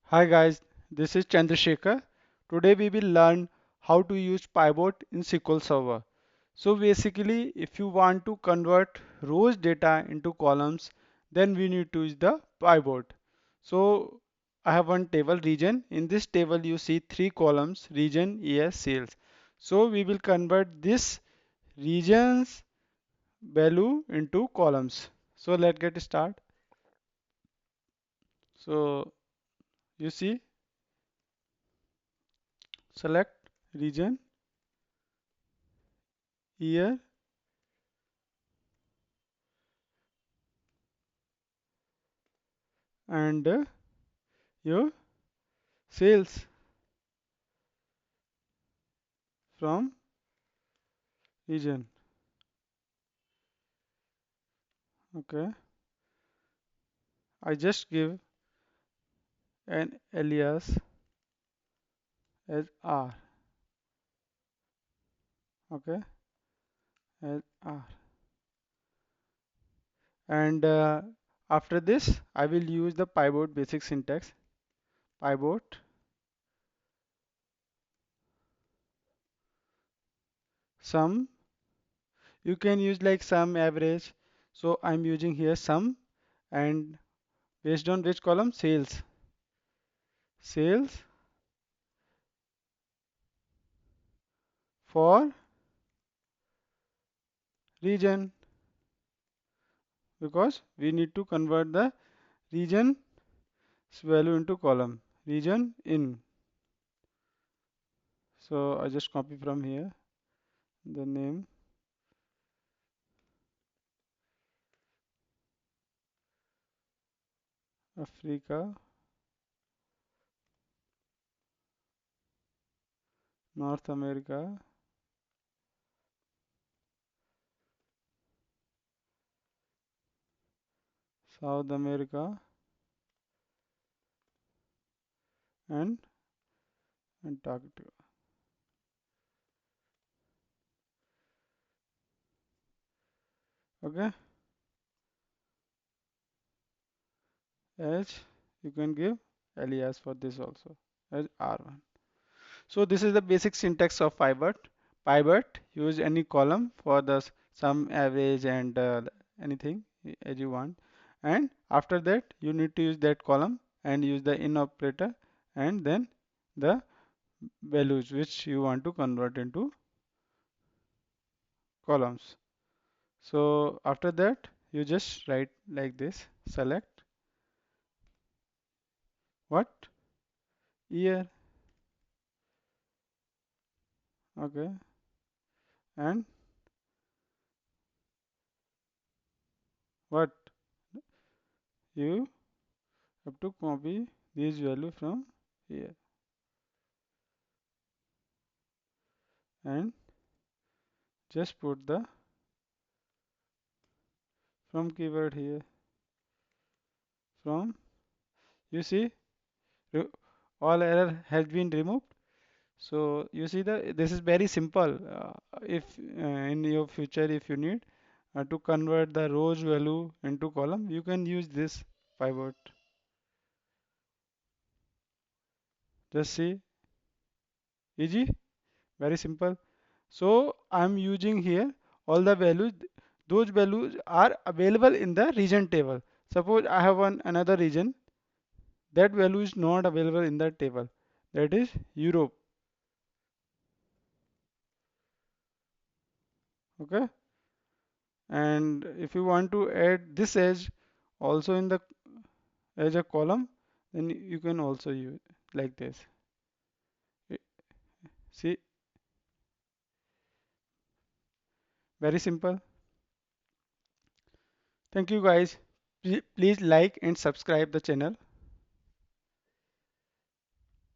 Hi guys, this is Chandrasekhar. Today we will learn how to use pivot in SQL Server. So basically, if you want to convert rows data into columns, then we need to use the pivot. So I have one table region. In this table you see three columns: region, year, sales. So we will convert this regions value into columns. So let's get start. So you see, select region, year, and your sales from region. Okay, I just give an alias as R. Okay, as R, and after this I will use the pivot basic syntax. Pivot sum. You can use like sum, average. So I'm using here sum, and based on which column? Sales. Sales for region, because we need to convert the region value into column. Region in. So I just copy from here the name, Africa, North America, South America, and Antarctica. Okay, as you can give alias for this also as R1. So this is the basic syntax of pivot. Pivot, use any column for the sum, average, and anything as you want. And after that, you need to use that column and use the in operator, and then the values which you want to convert into columns. So after that, you just write like this: select what? Year. Okay, and what? You have to copy these value from here and just put the from keyword here. From, you see, re- all error has been removed. So you see the this is very simple. If in your future if you need to convert the rows value into column, you can use this pivot. Just see, easy, very simple. So I'm using here all the values. Those values are available in the region table. Suppose I have one another region, that value is not available in that table. That is Europe. Okay. And if you want to add this edge also in the as a column, then you can also use like this. See, very simple. Thank you guys. Please like and subscribe the channel.